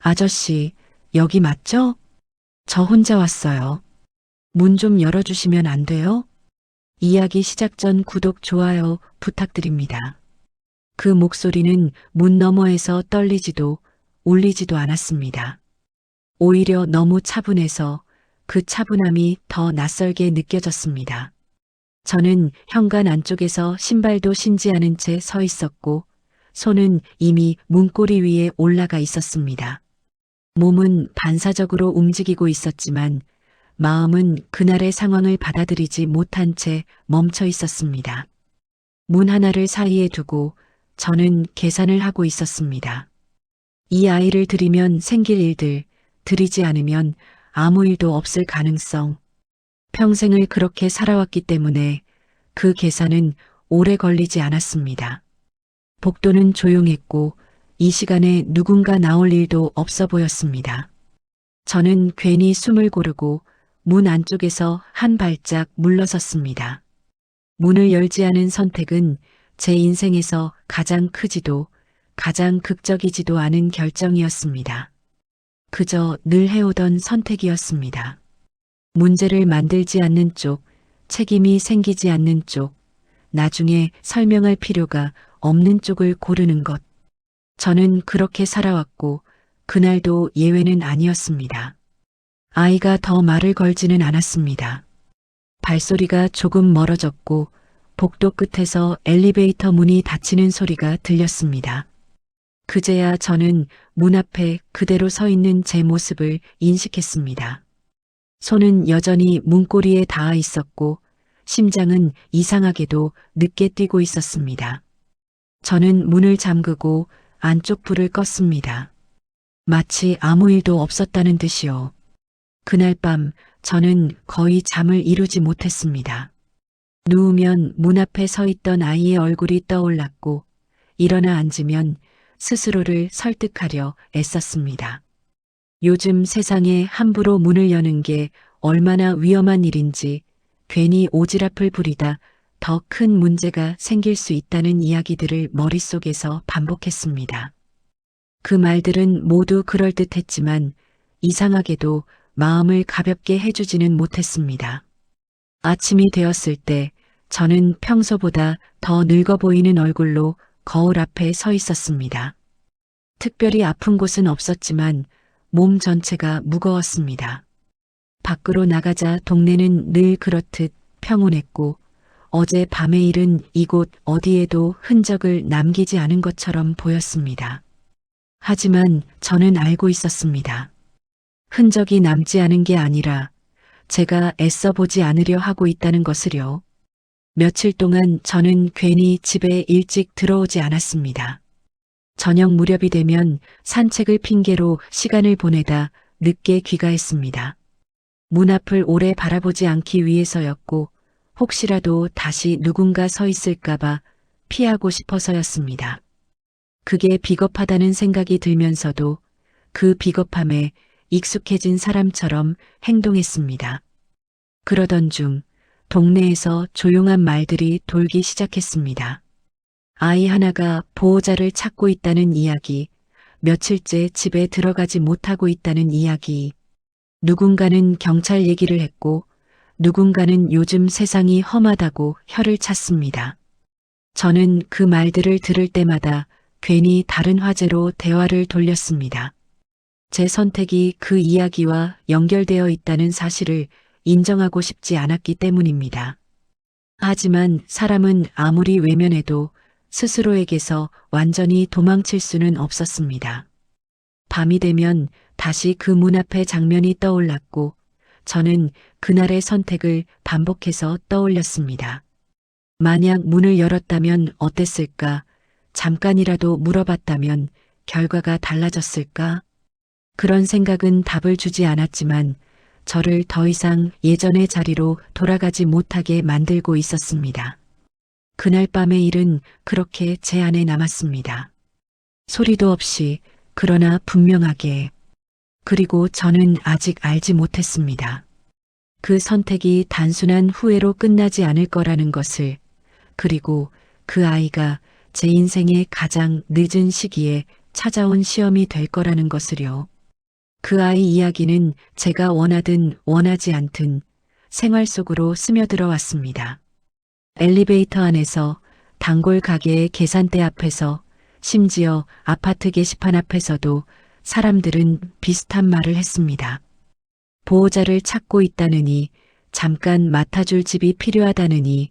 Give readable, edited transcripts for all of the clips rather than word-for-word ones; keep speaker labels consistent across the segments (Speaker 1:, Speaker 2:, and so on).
Speaker 1: 아저씨, 여기 맞죠? 저 혼자 왔어요. 문 좀 열어주시면 안 돼요? 이야기 시작 전 구독, 좋아요 부탁드립니다. 그 목소리는 문 너머에서 떨리지도 울리지도 않았습니다. 오히려 너무 차분해서 그 차분함이 더 낯설게 느껴졌습니다. 저는 현관 안쪽에서 신발도 신지 않은 채 서 있었고 손은 이미 문고리 위에 올라가 있었습니다. 몸은 반사적으로 움직이고 있었지만 마음은 그날의 상황을 받아들이지 못한 채 멈춰 있었습니다. 문 하나를 사이에 두고 저는 계산을 하고 있었습니다. 이 아이를 들이면 생길 일들, 들이지 않으면 아무 일도 없을 가능성. 평생을 그렇게 살아왔기 때문에 그 계산은 오래 걸리지 않았습니다. 복도는 조용했고 이 시간에 누군가 나올 일도 없어 보였습니다. 저는 괜히 숨을 고르고 문 안쪽에서 한 발짝 물러섰습니다. 문을 열지 않은 선택은 제 인생에서 가장 크지도 가장 극적이지도 않은 결정이었습니다. 그저 늘 해오던 선택이었습니다. 문제를 만들지 않는 쪽, 책임이 생기지 않는 쪽, 나중에 설명할 필요가 없는 쪽을 고르는 것. 저는 그렇게 살아왔고 그날도 예외는 아니었습니다. 아이가 더 말을 걸지는 않았습니다. 발소리가 조금 멀어졌고 복도 끝에서 엘리베이터 문이 닫히는 소리가 들렸습니다. 그제야 저는 문 앞에 그대로 서 있는 제 모습을 인식했습니다. 손은 여전히 문고리에 닿아 있었고 심장은 이상하게도 늦게 뛰고 있었습니다. 저는 문을 잠그고 안쪽 불을 껐습니다. 마치 아무 일도 없었다는 듯이요. 그날 밤 저는 거의 잠을 이루지 못했습니다. 누우면 문 앞에 서 있던 아이의 얼굴이 떠올랐고 일어나 앉으면 스스로를 설득하려 애썼습니다. 요즘 세상에 함부로 문을 여는 게 얼마나 위험한 일인지, 괜히 오지랖을 부리다 더 큰 문제가 생길 수 있다는 이야기들을 머릿속에서 반복했습니다. 그 말들은 모두 그럴듯했지만 이상하게도 마음을 가볍게 해주지는 못했습니다. 아침이 되었을 때 저는 평소보다 더 늙어 보이는 얼굴로 거울 앞에 서 있었습니다. 특별히 아픈 곳은 없었지만 몸 전체가 무거웠습니다. 밖으로 나가자 동네는 늘 그렇듯 평온했고 어제 밤의 일은 이곳 어디에도 흔적을 남기지 않은 것처럼 보였습니다. 하지만 저는 알고 있었습니다. 흔적이 남지 않은 게 아니라 제가 애써 보지 않으려 하고 있다는 것을요. 며칠 동안 저는 괜히 집에 일찍 들어오지 않았습니다. 저녁 무렵이 되면 산책을 핑계로 시간을 보내다 늦게 귀가했습니다. 문 앞을 오래 바라보지 않기 위해서였고 혹시라도 다시 누군가 서 있을까봐 피하고 싶어서였습니다. 그게 비겁하다는 생각이 들면서도 그 비겁함에 익숙해진 사람처럼 행동했습니다. 그러던 중 동네에서 조용한 말들이 돌기 시작했습니다. 아이 하나가 보호자를 찾고 있다는 이야기, 며칠째 집에 들어가지 못하고 있다는 이야기, 누군가는 경찰 얘기를 했고 누군가는 요즘 세상이 험하다고 혀를 찼습니다. 저는 그 말들을 들을 때마다 괜히 다른 화제로 대화를 돌렸습니다. 제 선택이 그 이야기와 연결되어 있다는 사실을 인정하고 싶지 않았기 때문입니다. 하지만 사람은 아무리 외면해도 스스로에게서 완전히 도망칠 수는 없었습니다. 밤이 되면 다시 그 문 앞의 장면이 떠올랐고 저는 그날의 선택을 반복해서 떠올렸습니다. 만약 문을 열었다면 어땠을까? 잠깐이라도 물어봤다면 결과가 달라졌을까? 그런 생각은 답을 주지 않았지만 저를 더 이상 예전의 자리로 돌아가지 못하게 만들고 있었습니다. 그날 밤의 일은 그렇게 제 안에 남았습니다. 소리도 없이 그러나 분명하게. 그리고 저는 아직 알지 못했습니다. 그 선택이 단순한 후회로 끝나지 않을 거라는 것을, 그리고 그 아이가 제 인생의 가장 늦은 시기에 찾아온 시험이 될 거라는 것을요. 그 아이 이야기는 제가 원하든 원하지 않든 생활 속으로 스며들어 왔습니다. 엘리베이터 안에서, 단골 가게의 계산대 앞에서, 심지어 아파트 게시판 앞에서도 사람들은 비슷한 말을 했습니다. 보호자를 찾고 있다느니, 잠깐 맡아줄 집이 필요하다느니,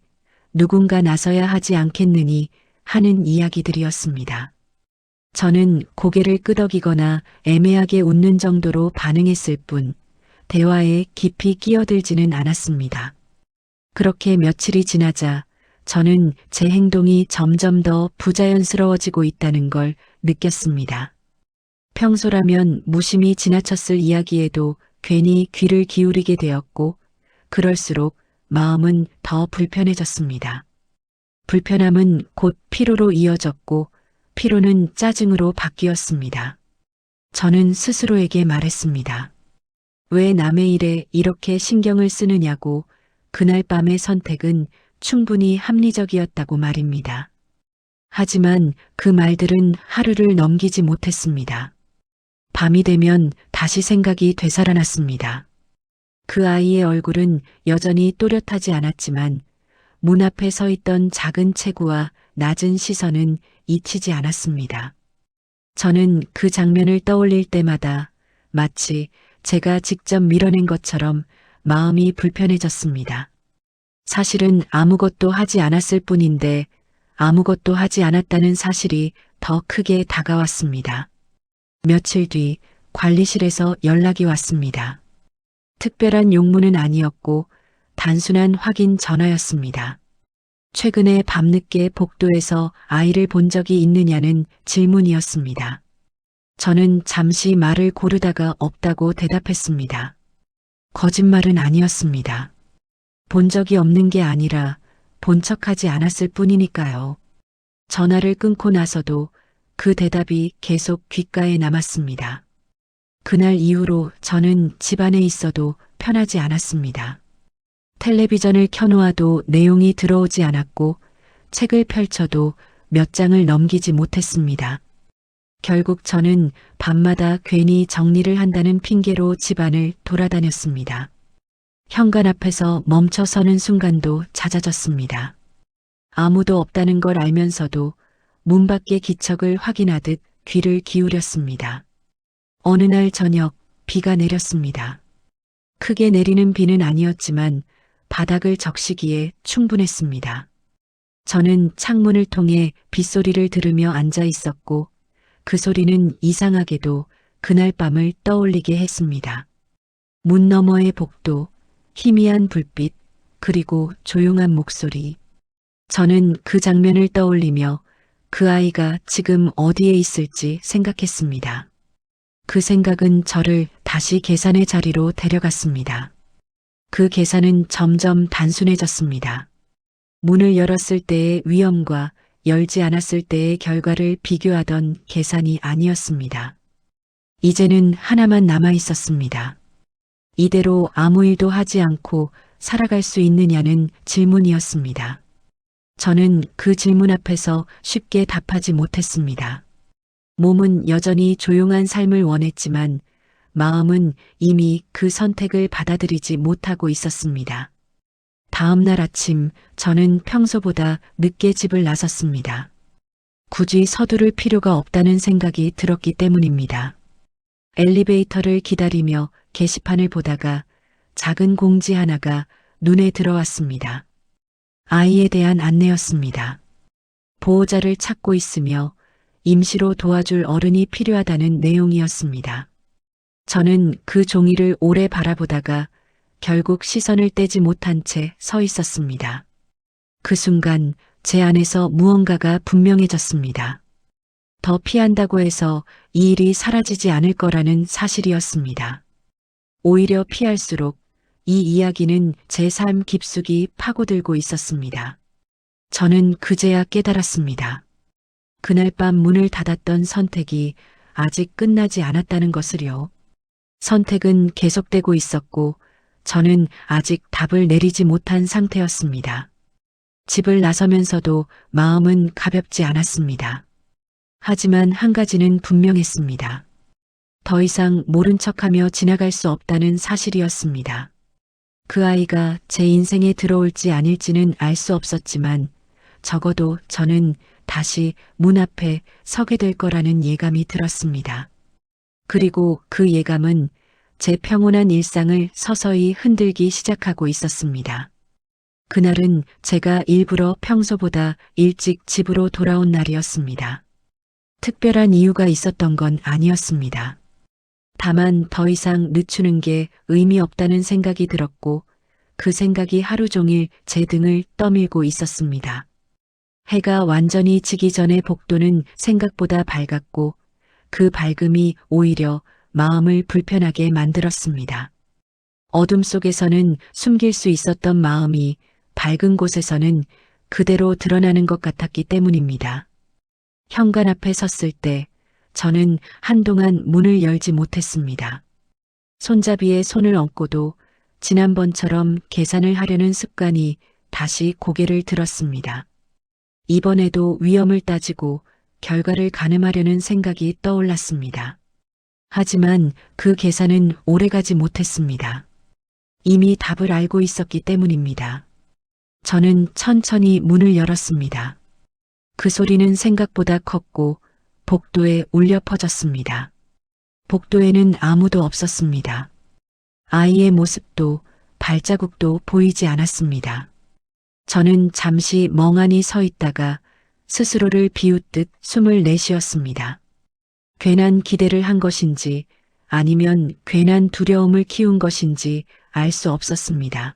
Speaker 1: 누군가 나서야 하지 않겠느니 하는 이야기들이었습니다. 저는 고개를 끄덕이거나 애매하게 웃는 정도로 반응했을 뿐 대화에 깊이 끼어들지는 않았습니다. 그렇게 며칠이 지나자 저는 제 행동이 점점 더 부자연스러워지고 있다는 걸 느꼈습니다. 평소라면 무심히 지나쳤을 이야기에도 괜히 귀를 기울이게 되었고, 그럴수록 마음은 더 불편해졌습니다. 불편함은 곧 피로로 이어졌고, 피로는 짜증으로 바뀌었습니다. 저는 스스로에게 말했습니다. 왜 남의 일에 이렇게 신경을 쓰느냐고. 그날 밤의 선택은 충분히 합리적이었다고 말입니다. 하지만 그 말들은 하루를 넘기지 못했습니다. 밤이 되면 다시 생각이 되살아났습니다. 그 아이의 얼굴은 여전히 또렷하지 않았지만 문 앞에 서 있던 작은 체구와 낮은 시선은 잊히지 않았습니다. 저는 그 장면을 떠올릴 때마다 마치 제가 직접 밀어낸 것처럼 마음이 불편해졌습니다. 사실은 아무것도 하지 않았을 뿐인데 아무것도 하지 않았다는 사실이 더 크게 다가왔습니다. 며칠 뒤 관리실에서 연락이 왔습니다. 특별한 용무는 아니었고 단순한 확인 전화였습니다. 최근에 밤늦게 복도에서 아이를 본 적이 있느냐는 질문이었습니다. 저는 잠시 말을 고르다가 없다고 대답했습니다. 거짓말은 아니었습니다. 본 적이 없는 게 아니라 본 척하지 않았을 뿐이니까요. 전화를 끊고 나서도 그 대답이 계속 귓가에 남았습니다. 그날 이후로 저는 집안에 있어도 편하지 않았습니다. 텔레비전을 켜놓아도 내용이 들어오지 않았고 책을 펼쳐도 몇 장을 넘기지 못했습니다. 결국 저는 밤마다 괜히 정리를 한다는 핑계로 집안을 돌아다녔습니다. 현관 앞에서 멈춰 서는 순간도 잦아졌습니다. 아무도 없다는 걸 알면서도 문 밖의 기척을 확인하듯 귀를 기울였습니다. 어느 날 저녁 비가 내렸습니다. 크게 내리는 비는 아니었지만 바닥을 적시기에 충분했습니다. 저는 창문을 통해 빗소리를 들으며 앉아 있었고 그 소리는 이상하게도 그날 밤을 떠올리게 했습니다. 문 너머의 복도, 희미한 불빛, 그리고 조용한 목소리. 저는 그 장면을 떠올리며 그 아이가 지금 어디에 있을지 생각했습니다. 그 생각은 저를 다시 계산의 자리로 데려갔습니다. 그 계산은 점점 단순해졌습니다. 문을 열었을 때의 위험과 열지 않았을 때의 결과를 비교하던 계산이 아니었습니다. 이제는 하나만 남아 있었습니다. 이대로 아무 일도 하지 않고 살아갈 수 있느냐는 질문이었습니다. 저는 그 질문 앞에서 쉽게 답하지 못했습니다. 몸은 여전히 조용한 삶을 원했지만 마음은 이미 그 선택을 받아들이지 못하고 있었습니다. 다음 날 아침 저는 평소보다 늦게 집을 나섰습니다. 굳이 서두를 필요가 없다는 생각이 들었기 때문입니다. 엘리베이터를 기다리며 게시판을 보다가 작은 공지 하나가 눈에 들어왔습니다. 아이에 대한 안내였습니다. 보호자를 찾고 있으며 임시로 도와줄 어른이 필요하다는 내용이었습니다. 저는 그 종이를 오래 바라보다가 결국 시선을 떼지 못한 채 서 있었습니다. 그 순간 제 안에서 무언가가 분명해졌습니다. 더 피한다고 해서 이 일이 사라지지 않을 거라는 사실이었습니다. 오히려 피할수록 이 이야기는 제 삶 깊숙이 파고들고 있었습니다. 저는 그제야 깨달았습니다. 그날 밤 문을 닫았던 선택이 아직 끝나지 않았다는 것을요. 선택은 계속되고 있었고 저는 아직 답을 내리지 못한 상태였습니다. 집을 나서면서도 마음은 가볍지 않았습니다. 하지만 한 가지는 분명했습니다. 더 이상 모른 척하며 지나갈 수 없다는 사실이었습니다. 그 아이가 제 인생에 들어올지 아닐지는 알 수 없었지만 적어도 저는 다시 문 앞에 서게 될 거라는 예감이 들었습니다. 그리고 그 예감은 제 평온한 일상을 서서히 흔들기 시작하고 있었습니다. 그날은 제가 일부러 평소보다 일찍 집으로 돌아온 날이었습니다. 특별한 이유가 있었던 건 아니었습니다. 다만 더 이상 늦추는 게 의미 없다는 생각이 들었고 그 생각이 하루 종일 제 등을 떠밀고 있었습니다. 해가 완전히 지기 전에 복도는 생각보다 밝았고 그 밝음이 오히려 마음을 불편하게 만들었습니다. 어둠 속에서는 숨길 수 있었던 마음이 밝은 곳에서는 그대로 드러나는 것 같았기 때문입니다. 현관 앞에 섰을 때 저는 한동안 문을 열지 못했습니다. 손잡이에 손을 얹고도 지난번처럼 계산을 하려는 습관이 다시 고개를 들었습니다. 이번에도 위험을 따지고 결과를 가늠하려는 생각이 떠올랐습니다. 하지만 그 계산은 오래가지 못했습니다. 이미 답을 알고 있었기 때문입니다. 저는 천천히 문을 열었습니다. 그 소리는 생각보다 컸고 복도에 울려 퍼졌습니다. 복도에는 아무도 없었습니다. 아이의 모습도 발자국도 보이지 않았습니다. 저는 잠시 멍하니 서 있다가 스스로를 비웃듯 숨을 내쉬었습니다. 괜한 기대를 한 것인지 아니면 괜한 두려움을 키운 것인지 알 수 없었습니다.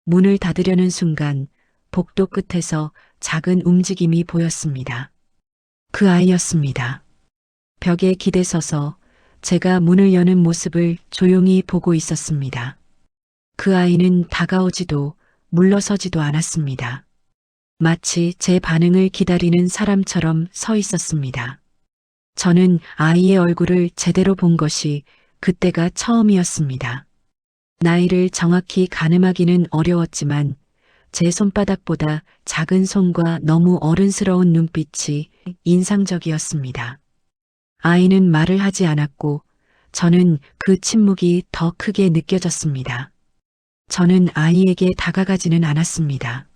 Speaker 1: 문을 닫으려는 순간 복도 끝에서 작은 움직임이 보였습니다. 그 아이였습니다. 벽에 기대서서 제가 문을 여는 모습을 조용히 보고 있었습니다. 그 아이는 다가오지도 물러서지도 않았습니다. 마치 제 반응을 기다리는 사람처럼 서 있었습니다. 저는 아이의 얼굴을 제대로 본 것이 그때가 처음이었습니다. 나이를 정확히 가늠하기는 어려웠지만 제 손바닥보다 작은 손과 너무 어른스러운 눈빛이 인상적이었습니다. 아이는 말을 하지 않았고 저는 그 침묵이 더 크게 느껴졌습니다. 저는 아이에게 다가가지는 않았습니다.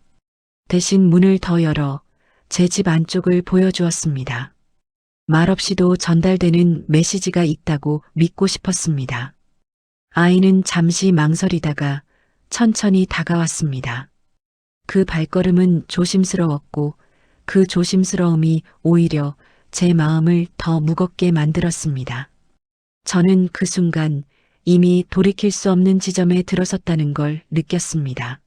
Speaker 1: 대신 문을 더 열어 제 집 안쪽을 보여주었습니다. 말없이도 전달되는 메시지가 있다고 믿고 싶었습니다. 아이는 잠시 망설이다가 천천히 다가왔습니다. 그 발걸음은 조심스러웠고 그 조심스러움이 오히려 제 마음을 더 무겁게 만들었습니다. 저는 그 순간 이미 돌이킬 수 없는 지점에 들어섰다는 걸 느꼈습니다.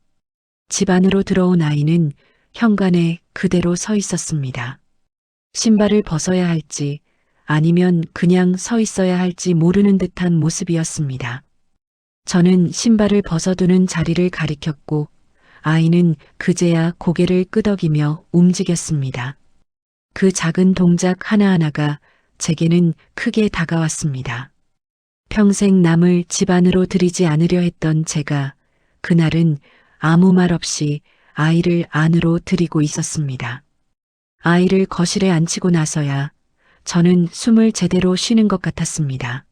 Speaker 1: 집 안으로 들어온 아이는 현관에 그대로 서 있었습니다. 신발을 벗어야 할지 아니면 그냥 서 있어야 할지 모르는 듯한 모습이었습니다. 저는 신발을 벗어두는 자리를 가리켰고 아이는 그제야 고개를 끄덕이며 움직였습니다. 그 작은 동작 하나하나가 제게는 크게 다가왔습니다. 평생 남을 집 안으로 들이지 않으려 했던 제가 그날은 아무 말 없이 아이를 안으로 들이고 있었습니다. 아이를 거실에 앉히고 나서야 저는 숨을 제대로 쉬는 것 같았습니다.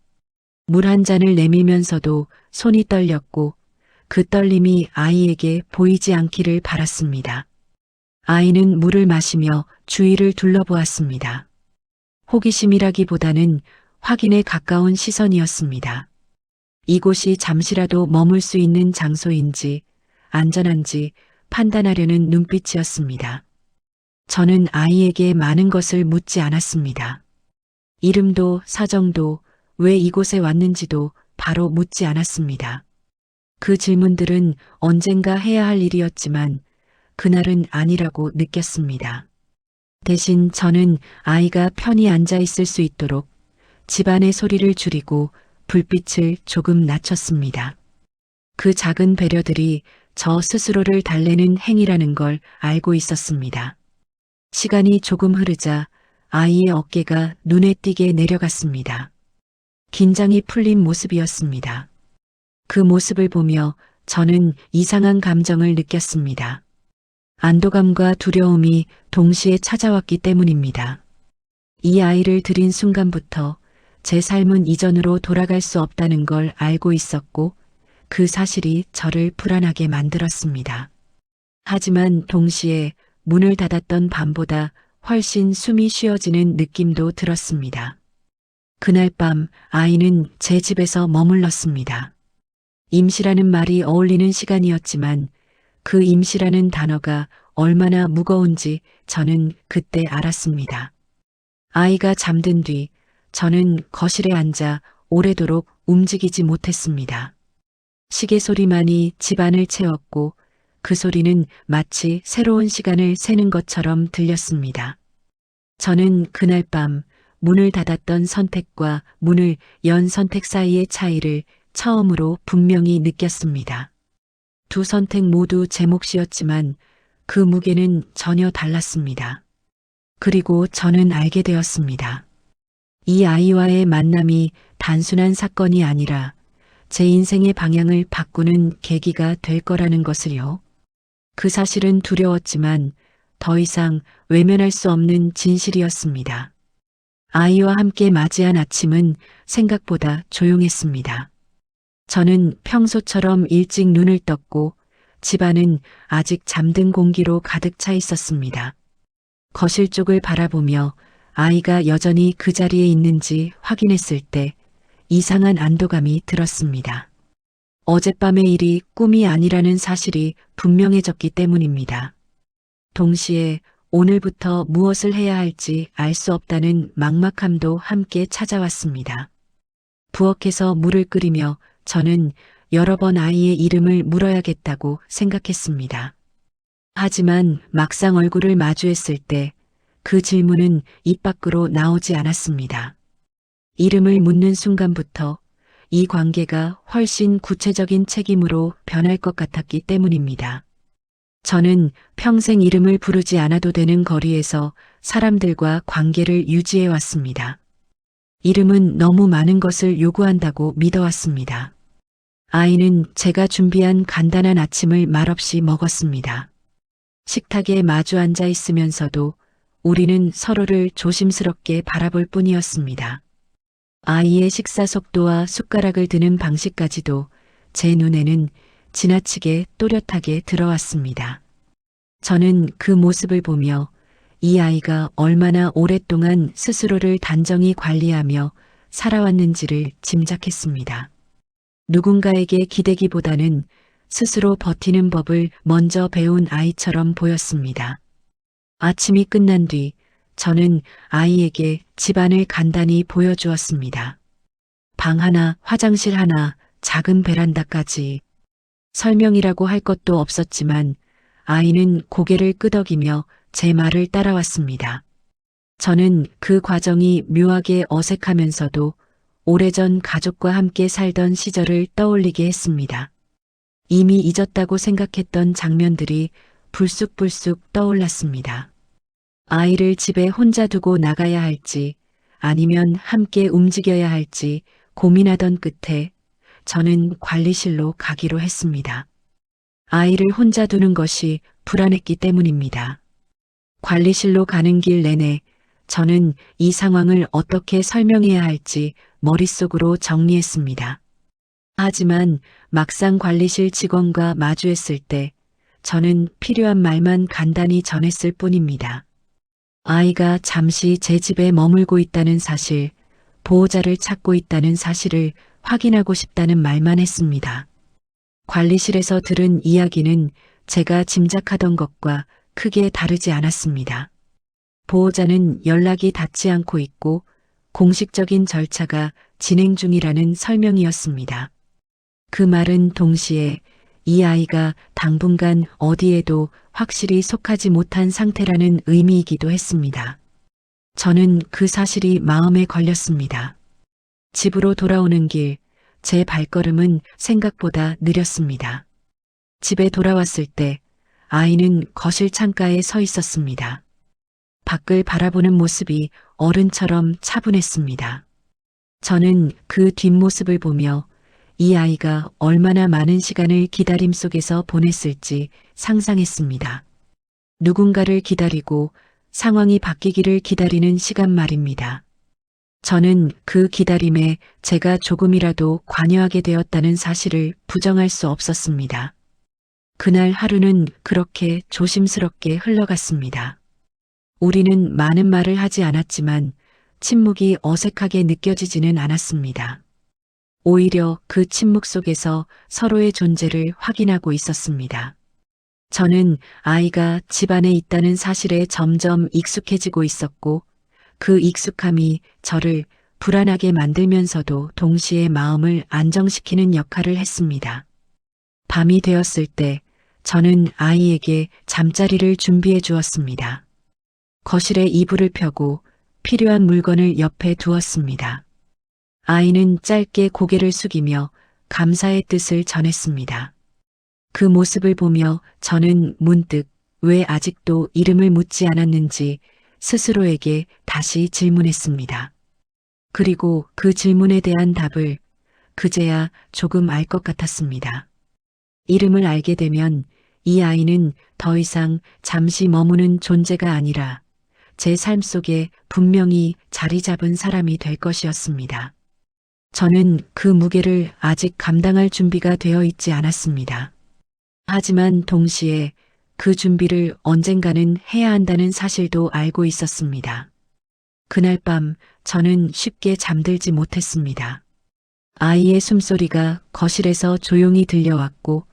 Speaker 1: 물 한 잔을 내밀면서도 손이 떨렸고 그 떨림이 아이에게 보이지 않기를 바랐습니다. 아이는 물을 마시며 주위를 둘러보았습니다. 호기심이라기보다는 확인에 가까운 시선이었습니다. 이곳이 잠시라도 머물 수 있는 장소인지 안전한지 판단하려는 눈빛이었습니다. 저는 아이에게 많은 것을 묻지 않았습니다. 이름도 사정도 왜 이곳에 왔는지도 바로 묻지 않았습니다. 그 질문들은 언젠가 해야 할 일이었지만 그날은 아니라고 느꼈습니다. 대신 저는 아이가 편히 앉아 있을 수 있도록 집안의 소리를 줄이고 불빛을 조금 낮췄습니다. 그 작은 배려들이 저 스스로를 달래는 행위라는 걸 알고 있었습니다. 시간이 조금 흐르자 아이의 어깨가 눈에 띄게 내려갔습니다. 긴장이 풀린 모습이었습니다. 그 모습을 보며 저는 이상한 감정을 느꼈습니다. 안도감과 두려움이 동시에 찾아왔기 때문입니다. 이 아이를 들인 순간부터 제 삶은 이전으로 돌아갈 수 없다는 걸 알고 있었고 그 사실이 저를 불안하게 만들었습니다. 하지만 동시에 문을 닫았던 밤보다 훨씬 숨이 쉬어지는 느낌도 들었습니다. 그날 밤 아이는 제 집에서 머물렀습니다. 임시라는 말이 어울리는 시간이었지만 그 임시라는 단어가 얼마나 무거운지 저는 그때 알았습니다. 아이가 잠든 뒤 저는 거실에 앉아 오래도록 움직이지 못했습니다. 시계 소리만이 집안을 채웠고 그 소리는 마치 새로운 시간을 세는 것처럼 들렸습니다. 저는 그날 밤 문을 닫았던 선택과 문을 연 선택 사이의 차이를 처음으로 분명히 느꼈습니다. 두 선택 모두 제 몫이었지만 그 무게는 전혀 달랐습니다. 그리고 저는 알게 되었습니다. 이 아이와의 만남이 단순한 사건이 아니라 제 인생의 방향을 바꾸는 계기가 될 거라는 것을요. 그 사실은 두려웠지만 더 이상 외면할 수 없는 진실이었습니다. 아이와 함께 맞이한 아침은 생각보다 조용했습니다. 저는 평소처럼 일찍 눈을 떴고 집안은 아직 잠든 공기로 가득 차 있었습니다. 거실 쪽을 바라보며 아이가 여전히 그 자리에 있는지 확인했을 때 이상한 안도감이 들었습니다. 어젯밤의 일이 꿈이 아니라는 사실이 분명해졌기 때문입니다. 동시에 오늘부터 무엇을 해야 할지 알 수 없다는 막막함도 함께 찾아왔습니다. 부엌에서 물을 끓이며 저는 여러 번 아이의 이름을 물어야겠다고 생각했습니다. 하지만 막상 얼굴을 마주했을 때 그 질문은 입 밖으로 나오지 않았습니다. 이름을 묻는 순간부터 이 관계가 훨씬 구체적인 책임으로 변할 것 같았기 때문입니다. 저는 평생 이름을 부르지 않아도 되는 거리에서 사람들과 관계를 유지해 왔습니다. 이름은 너무 많은 것을 요구한다고 믿어왔습니다. 아이는 제가 준비한 간단한 아침을 말없이 먹었습니다. 식탁에 마주 앉아 있으면서도 우리는 서로를 조심스럽게 바라볼 뿐이었습니다. 아이의 식사 속도와 숟가락을 드는 방식까지도 제 눈에는 지나치게 또렷하게 들어왔습니다. 저는 그 모습을 보며 이 아이가 얼마나 오랫동안 스스로를 단정히 관리하며 살아왔는지를 짐작했습니다. 누군가에게 기대기보다는 스스로 버티는 법을 먼저 배운 아이처럼 보였습니다. 아침이 끝난 뒤 저는 아이에게 집안을 간단히 보여주었습니다. 방 하나, 화장실 하나, 작은 베란다까지. 설명이라고 할 것도 없었지만 아이는 고개를 끄덕이며 제 말을 따라왔습니다. 저는 그 과정이 묘하게 어색하면서도 오래전 가족과 함께 살던 시절을 떠올리게 했습니다. 이미 잊었다고 생각했던 장면들이 불쑥불쑥 떠올랐습니다. 아이를 집에 혼자 두고 나가야 할지 아니면 함께 움직여야 할지 고민하던 끝에 저는 관리실로 가기로 했습니다. 아이를 혼자 두는 것이 불안했기 때문입니다. 관리실로 가는 길 내내 저는 이 상황을 어떻게 설명해야 할지 머릿속으로 정리했습니다. 하지만 막상 관리실 직원과 마주했을 때 저는 필요한 말만 간단히 전했을 뿐입니다. 아이가 잠시 제 집에 머물고 있다는 사실, 보호자를 찾고 있다는 사실을 확인하고 싶다는 말만 했습니다. 관리실에서 들은 이야기는 제가 짐작하던 것과 크게 다르지 않았습니다. 보호자는 연락이 닿지 않고 있고 공식적인 절차가 진행 중이라는 설명이었습니다. 그 말은 동시에 이 아이가 당분간 어디에도 확실히 속하지 못한 상태라는 의미이기도 했습니다. 저는 그 사실이 마음에 걸렸습니다. 집으로 돌아오는 길, 제 발걸음은 생각보다 느렸습니다. 집에 돌아왔을 때 아이는 거실 창가에 서 있었습니다. 밖을 바라보는 모습이 어른처럼 차분했습니다. 저는 그 뒷모습을 보며 이 아이가 얼마나 많은 시간을 기다림 속에서 보냈을지 상상했습니다. 누군가를 기다리고 상황이 바뀌기를 기다리는 시간 말입니다. 저는 그 기다림에 제가 조금이라도 관여하게 되었다는 사실을 부정할 수 없었습니다. 그날 하루는 그렇게 조심스럽게 흘러갔습니다. 우리는 많은 말을 하지 않았지만 침묵이 어색하게 느껴지지는 않았습니다. 오히려 그 침묵 속에서 서로의 존재를 확인하고 있었습니다. 저는 아이가 집안에 있다는 사실에 점점 익숙해지고 있었고 그 익숙함이 저를 불안하게 만들면서도 동시에 마음을 안정시키는 역할을 했습니다. 밤이 되었을 때 저는 아이에게 잠자리를 준비해 주었습니다. 거실에 이불을 펴고 필요한 물건을 옆에 두었습니다. 아이는 짧게 고개를 숙이며 감사의 뜻을 전했습니다. 그 모습을 보며 저는 문득 왜 아직도 이름을 묻지 않았는지 스스로에게 다시 질문했습니다. 그리고 그 질문에 대한 답을 그제야 조금 알 것 같았습니다. 이름을 알게 되면 이 아이는 더 이상 잠시 머무는 존재가 아니라 제 삶 속에 분명히 자리 잡은 사람이 될 것이었습니다. 저는 그 무게를 아직 감당할 준비가 되어 있지 않았습니다. 하지만 동시에 그 준비를 언젠가는 해야 한다는 사실도 알고 있었습니다. 그날 밤 저는 쉽게 잠들지 못했습니다. 아이의 숨소리가 거실에서 조용히 들려왔고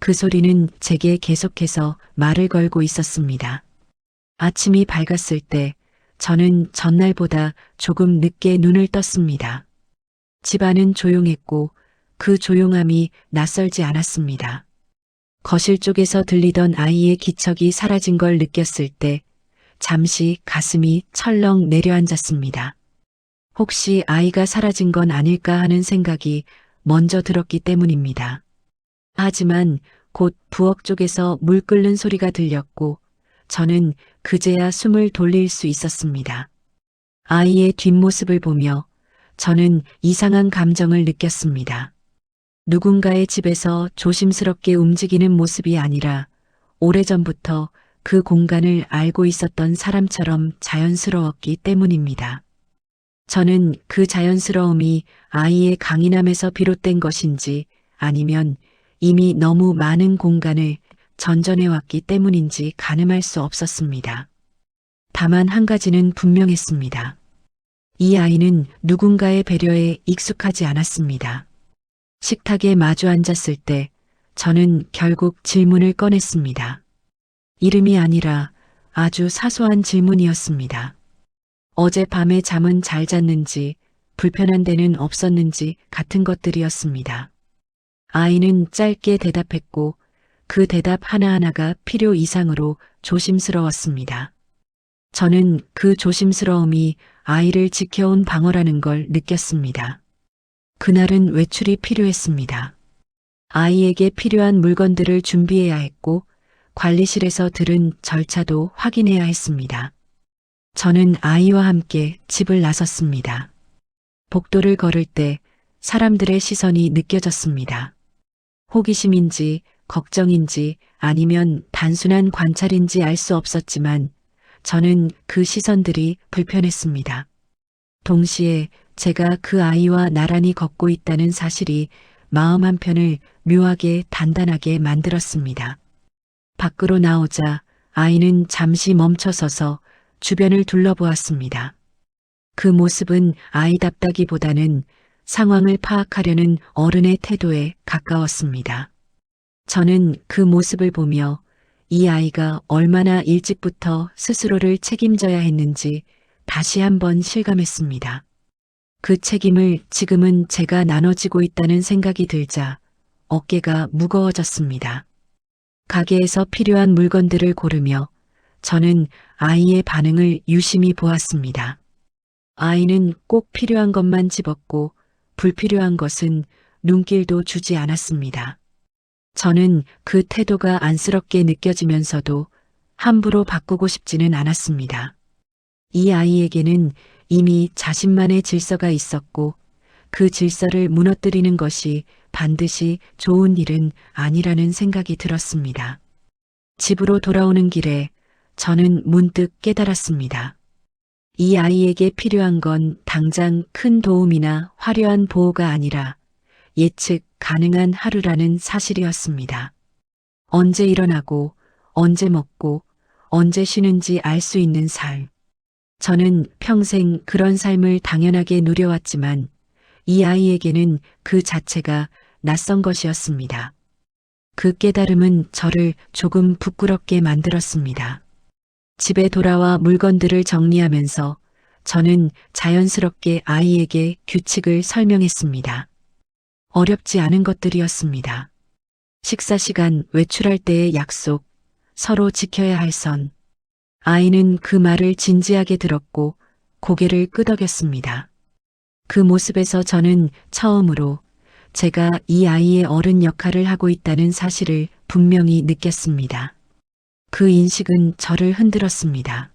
Speaker 1: 그 소리는 제게 계속해서 말을 걸고 있었습니다. 아침이 밝았을 때 저는 전날보다 조금 늦게 눈을 떴습니다. 집안은 조용했고 그 조용함이 낯설지 않았습니다. 거실 쪽에서 들리던 아이의 기척이 사라진 걸 느꼈을 때 잠시 가슴이 철렁 내려앉았습니다. 혹시 아이가 사라진 건 아닐까 하는 생각이 먼저 들었기 때문입니다. 하지만 곧 부엌 쪽에서 물 끓는 소리가 들렸고 저는 그제야 숨을 돌릴 수 있었습니다. 아이의 뒷모습을 보며 저는 이상한 감정을 느꼈습니다. 누군가의 집에서 조심스럽게 움직이는 모습이 아니라 오래전부터 그 공간을 알고 있었던 사람처럼 자연스러웠기 때문입니다. 저는 그 자연스러움이 아이의 강인함에서 비롯된 것인지 아니면 이미 너무 많은 공간을 전전해왔기 때문인지 가늠할 수 없었습니다. 다만 한 가지는 분명했습니다. 이 아이는 누군가의 배려에 익숙하지 않았습니다. 식탁에 마주 앉았을 때 저는 결국 질문을 꺼냈습니다. 이름이 아니라 아주 사소한 질문이었습니다. 어젯밤에 잠은 잘 잤는지 불편한 데는 없었는지 같은 것들이었습니다. 아이는 짧게 대답했고 그 대답 하나하나가 필요 이상으로 조심스러웠습니다. 저는 그 조심스러움이 아이를 지켜온 방어라는 걸 느꼈습니다. 그날은 외출이 필요했습니다. 아이에게 필요한 물건들을 준비해야 했고 관리실에서 들은 절차도 확인해야 했습니다. 저는 아이와 함께 집을 나섰습니다. 복도를 걸을 때 사람들의 시선이 느껴졌습니다. 호기심인지 걱정인지 아니면 단순한 관찰인지 알 수 없었지만 저는 그 시선들이 불편했습니다. 동시에 제가 그 아이와 나란히 걷고 있다는 사실이 마음 한편을 묘하게 단단하게 만들었습니다. 밖으로 나오자 아이는 잠시 멈춰서서 주변을 둘러보았습니다. 그 모습은 아이답다기보다는 상황을 파악하려는 어른의 태도에 가까웠습니다. 저는 그 모습을 보며 이 아이가 얼마나 일찍부터 스스로를 책임져야 했는지 다시 한번 실감했습니다. 그 책임을 지금은 제가 나눠지고 있다는 생각이 들자 어깨가 무거워졌습니다. 가게에서 필요한 물건들을 고르며 저는 아이의 반응을 유심히 보았습니다. 아이는 꼭 필요한 것만 집었고 불필요한 것은 눈길도 주지 않았습니다. 저는 그 태도가 안쓰럽게 느껴지면서도 함부로 바꾸고 싶지는 않았습니다. 이 아이에게는 이미 자신만의 질서가 있었고 그 질서를 무너뜨리는 것이 반드시 좋은 일은 아니라는 생각이 들었습니다. 집으로 돌아오는 길에 저는 문득 깨달았습니다. 이 아이에게 필요한 건 당장 큰 도움이나 화려한 보호가 아니라 예측 가능한 하루라는 사실이었습니다. 언제 일어나고, 언제 먹고, 언제 쉬는지 알 수 있는 삶. 저는 평생 그런 삶을 당연하게 누려왔지만 이 아이에게는 그 자체가 낯선 것이었습니다. 그 깨달음은 저를 조금 부끄럽게 만들었습니다. 집에 돌아와 물건들을 정리하면서 저는 자연스럽게 아이에게 규칙을 설명했습니다. 어렵지 않은 것들이었습니다. 식사 시간, 외출할 때의 약속, 서로 지켜야 할 선. 아이는 그 말을 진지하게 들었고 고개를 끄덕였습니다. 그 모습에서 저는 처음으로 제가 이 아이의 어른 역할을 하고 있다는 사실을 분명히 느꼈습니다. 그 인식은 저를 흔들었습니다.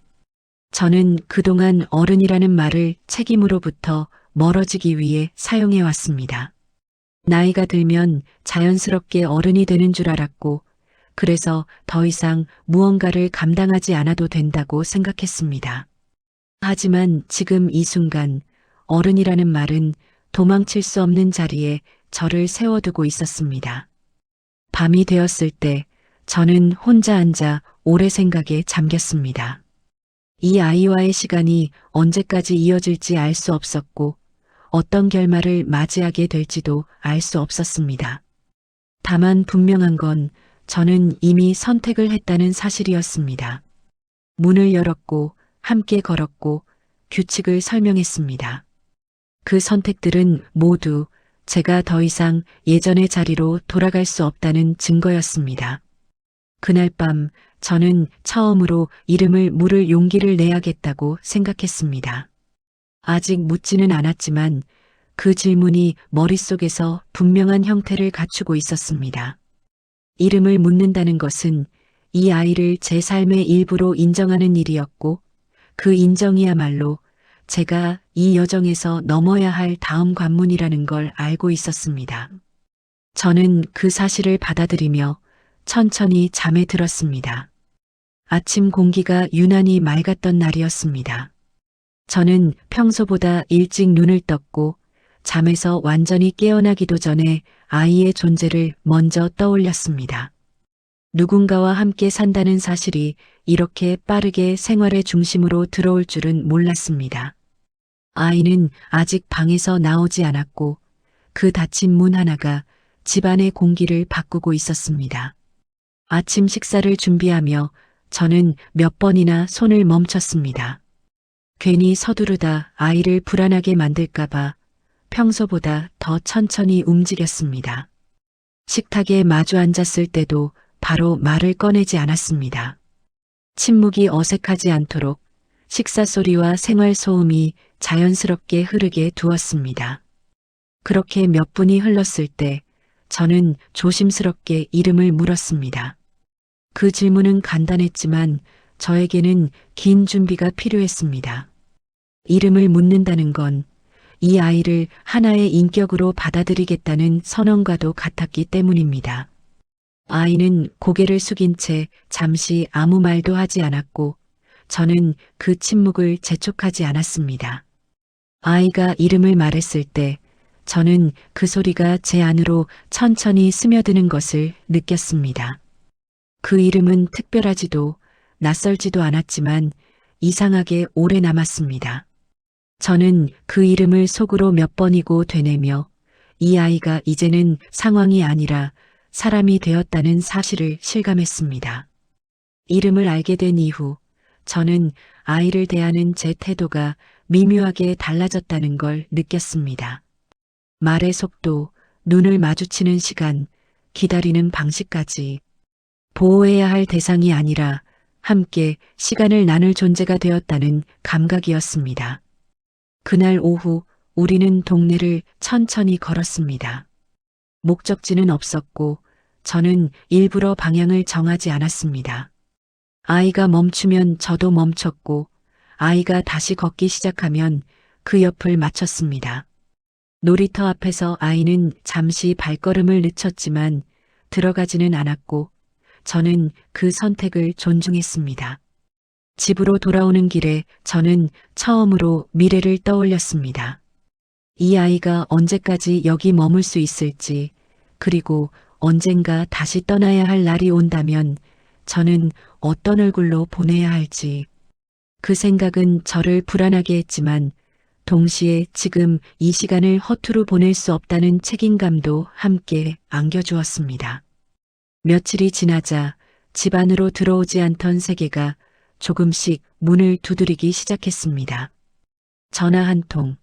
Speaker 1: 저는 그동안 어른이라는 말을 책임으로부터 멀어지기 위해 사용해 왔습니다. 나이가 들면 자연스럽게 어른이 되는 줄 알았고, 그래서 더 이상 무언가를 감당하지 않아도 된다고 생각했습니다. 하지만 지금 이 순간 어른이라는 말은 도망칠 수 없는 자리에 저를 세워두고 있었습니다. 밤이 되었을 때 저는 혼자 앉아 오래 생각에 잠겼습니다. 이 아이와의 시간이 언제까지 이어질지 알 수 없었고 어떤 결말을 맞이하게 될지도 알 수 없었습니다. 다만 분명한 건 저는 이미 선택을 했다는 사실이었습니다. 문을 열었고 함께 걸었고 규칙을 설명했습니다. 그 선택들은 모두 제가 더 이상 예전의 자리로 돌아갈 수 없다는 증거였습니다. 그날 밤 저는 처음으로 이름을 물을 용기를 내야겠다고 생각했습니다. 아직 묻지는 않았지만 그 질문이 머릿속에서 분명한 형태를 갖추고 있었습니다. 이름을 묻는다는 것은 이 아이를 제 삶의 일부로 인정하는 일이었고 그 인정이야말로 제가 이 여정에서 넘어야 할 다음 관문이라는 걸 알고 있었습니다. 저는 그 사실을 받아들이며 천천히 잠에 들었습니다. 아침 공기가 유난히 맑았던 날이었습니다. 저는 평소보다 일찍 눈을 떴고 잠에서 완전히 깨어나기도 전에 아이의 존재를 먼저 떠올렸습니다. 누군가와 함께 산다는 사실이 이렇게 빠르게 생활의 중심으로 들어올 줄은 몰랐습니다. 아이는 아직 방에서 나오지 않았고 그 닫힌 문 하나가 집안의 공기를 바꾸고 있었습니다. 아침 식사를 준비하며 저는 몇 번이나 손을 멈췄습니다. 괜히 서두르다 아이를 불안하게 만들까봐 평소보다 더 천천히 움직였습니다. 식탁에 마주 앉았을 때도 바로 말을 꺼내지 않았습니다. 침묵이 어색하지 않도록 식사 소리와 생활 소음이 자연스럽게 흐르게 두었습니다. 그렇게 몇 분이 흘렀을 때 저는 조심스럽게 이름을 물었습니다. 그 질문은 간단했지만 저에게는 긴 준비가 필요했습니다. 이름을 묻는다는 건 이 아이를 하나의 인격으로 받아들이겠다는 선언과도 같았기 때문입니다. 아이는 고개를 숙인 채 잠시 아무 말도 하지 않았고 저는 그 침묵을 재촉하지 않았습니다. 아이가 이름을 말했을 때 저는 그 소리가 제 안으로 천천히 스며드는 것을 느꼈습니다. 그 이름은 특별하지도 낯설지도 않았지만 이상하게 오래 남았습니다. 저는 그 이름을 속으로 몇 번이고 되뇌며 이 아이가 이제는 상황이 아니라 사람이 되었다는 사실을 실감했습니다. 이름을 알게 된 이후 저는 아이를 대하는 제 태도가 미묘하게 달라졌다는 걸 느꼈습니다. 말의 속도, 눈을 마주치는 시간, 기다리는 방식까지 보호해야 할 대상이 아니라 함께 시간을 나눌 존재가 되었다는 감각이었습니다. 그날 오후 우리는 동네를 천천히 걸었습니다. 목적지는 없었고 저는 일부러 방향을 정하지 않았습니다. 아이가 멈추면 저도 멈췄고 아이가 다시 걷기 시작하면 그 옆을 맞췄습니다. 놀이터 앞에서 아이는 잠시 발걸음을 늦췄지만 들어가지는 않았고 저는 그 선택을 존중했습니다. 집으로 돌아오는 길에 저는 처음으로 미래를 떠올렸습니다. 이 아이가 언제까지 여기 머물 수 있을지, 그리고 언젠가 다시 떠나야 할 날이 온다면 저는 어떤 얼굴로 보내야 할지. 그 생각은 저를 불안하게 했지만 동시에 지금 이 시간을 허투루 보낼 수 없다는 책임감도 함께 안겨주었습니다. 며칠이 지나자 집 안으로 들어오지 않던 세계가 조금씩 문을 두드리기 시작했습니다. 전화 한 통,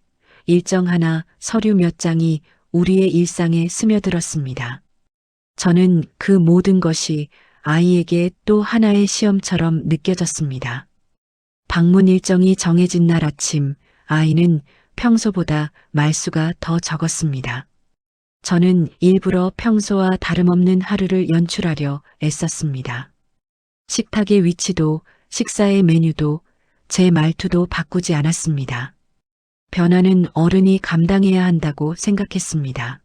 Speaker 1: 일정 하나, 서류 몇 장이 우리의 일상에 스며들었습니다. 저는 그 모든 것이 아이에게 또 하나의 시험처럼 느껴졌습니다. 방문 일정이 정해진 날 아침, 아이는 평소보다 말수가 더 적었습니다. 저는 일부러 평소와 다름없는 하루를 연출하려 애썼습니다. 식탁의 위치도 식사의 메뉴도 제 말투도 바꾸지 않았습니다. 변화는 어른이 감당해야 한다고 생각했습니다.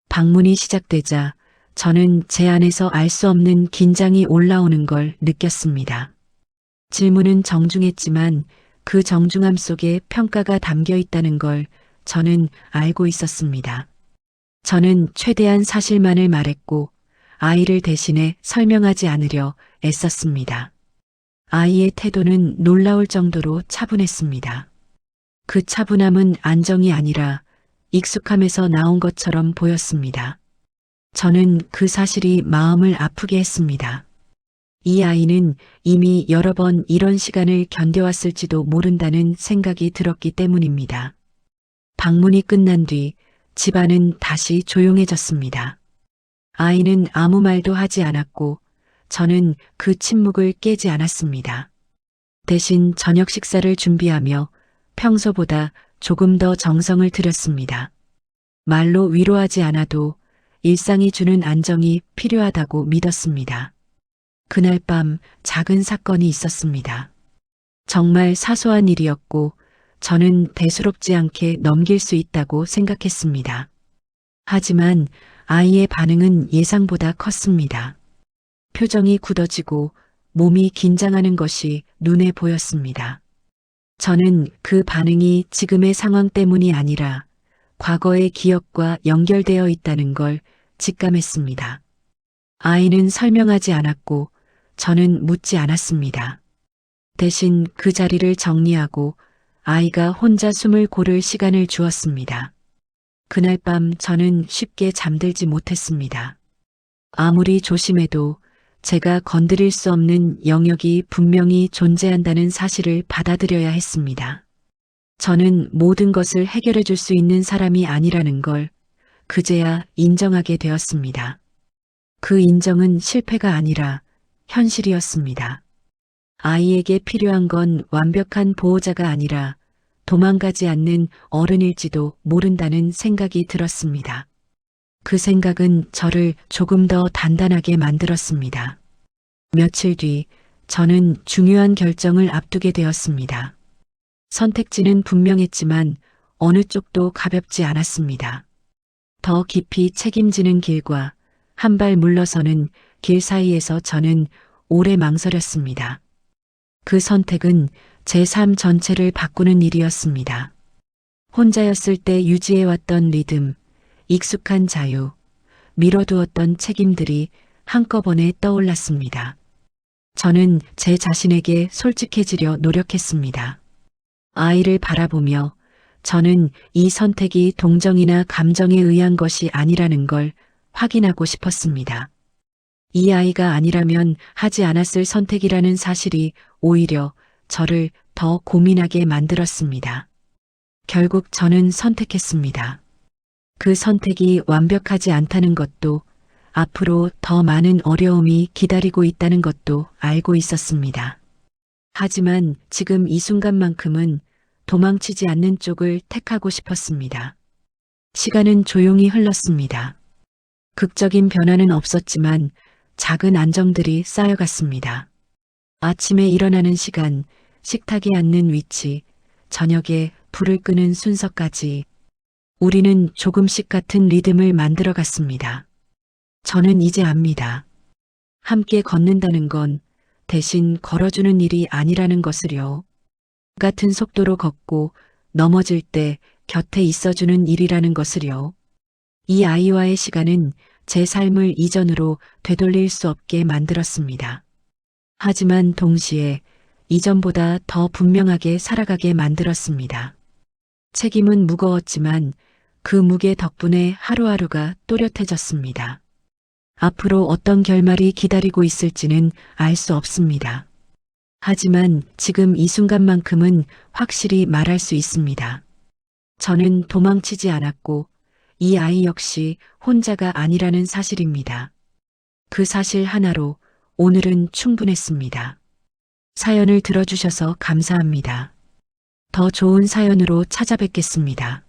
Speaker 1: 방문이 시작되자 저는 제 안에서 알 수 없는 긴장이 올라오는 걸 느꼈습니다. 질문은 정중했지만 그 정중함 속에 평가가 담겨 있다는 걸 저는 알고 있었습니다. 저는 최대한 사실만을 말했고 아이를 대신해 설명하지 않으려 애썼습니다. 아이의 태도는 놀라울 정도로 차분했습니다. 그 차분함은 안정이 아니라 익숙함에서 나온 것처럼 보였습니다. 저는 그 사실이 마음을 아프게 했습니다. 이 아이는 이미 여러 번 이런 시간을 견뎌왔을지도 모른다는 생각이 들었기 때문입니다. 방문이 끝난 뒤 집안은 다시 조용해졌습니다. 아이는 아무 말도 하지 않았고 저는 그 침묵을 깨지 않았습니다. 대신 저녁 식사를 준비하며 평소보다 조금 더 정성을 들였습니다. 말로 위로하지 않아도 일상이 주는 안정이 필요하다고 믿었습니다. 그날 밤 작은 사건이 있었습니다. 정말 사소한 일이었고 저는 대수롭지 않게 넘길 수 있다고 생각했습니다. 하지만 아이의 반응은 예상보다 컸습니다. 표정이 굳어지고 몸이 긴장하는 것이 눈에 보였습니다. 저는 그 반응이 지금의 상황 때문이 아니라 과거의 기억과 연결되어 있다는 걸 직감했습니다. 아이는 설명하지 않았고 저는 묻지 않았습니다. 대신 그 자리를 정리하고 아이가 혼자 숨을 고를 시간을 주었습니다. 그날 밤 저는 쉽게 잠들지 못했습니다. 아무리 조심해도 제가 건드릴 수 없는 영역이 분명히 존재한다는 사실을 받아들여야 했습니다. 저는 모든 것을 해결해 줄 수 있는 사람이 아니라는 걸 그제야 인정하게 되었습니다. 그 인정은 실패가 아니라 현실이었습니다. 아이에게 필요한 건 완벽한 보호자가 아니라 도망가지 않는 어른일지도 모른다는 생각이 들었습니다. 그 생각은 저를 조금 더 단단하게 만들었습니다. 며칠 뒤 저는 중요한 결정을 앞두게 되었습니다. 선택지는 분명했지만 어느 쪽도 가볍지 않았습니다. 더 깊이 책임지는 길과 한 발 물러서는 길 사이에서 저는 오래 망설였습니다. 그 선택은 제 삶 전체를 바꾸는 일이었습니다. 혼자였을 때 유지해왔던 리듬, 익숙한 자유, 미뤄두었던 책임들이 한꺼번에 떠올랐습니다. 저는 제 자신에게 솔직해지려 노력했습니다. 아이를 바라보며 저는 이 선택이 동정이나 감정에 의한 것이 아니라는 걸 확인하고 싶었습니다. 이 아이가 아니라면 하지 않았을 선택이라는 사실이 오히려 저를 더 고민하게 만들었습니다. 결국 저는 선택했습니다. 그 선택이 완벽하지 않다는 것도 앞으로 더 많은 어려움이 기다리고 있다는 것도 알고 있었습니다. 하지만 지금 이 순간만큼은 도망치지 않는 쪽을 택하고 싶었습니다. 시간은 조용히 흘렀습니다. 극적인 변화는 없었지만 작은 안정들이 쌓여갔습니다. 아침에 일어나는 시간, 식탁에 앉는 위치, 저녁에 불을 끄는 순서까지 우리는 조금씩 같은 리듬을 만들어갔습니다. 저는 이제 압니다. 함께 걷는다는 건 대신 걸어주는 일이 아니라는 것을요. 같은 속도로 걷고 넘어질 때 곁에 있어주는 일이라는 것을요. 이 아이와의 시간은 제 삶을 이전으로 되돌릴 수 없게 만들었습니다. 하지만 동시에 이전보다 더 분명하게 살아가게 만들었습니다. 책임은 무거웠지만 그 무게 덕분에 하루하루가 또렷해졌습니다. 앞으로 어떤 결말이 기다리고 있을지는 알 수 없습니다. 하지만 지금 이 순간만큼은 확실히 말할 수 있습니다. 저는 도망치지 않았고 이 아이 역시 혼자가 아니라는 사실입니다. 그 사실 하나로 오늘은 충분했습니다. 사연을 들어주셔서 감사합니다. 더 좋은 사연으로 찾아뵙겠습니다.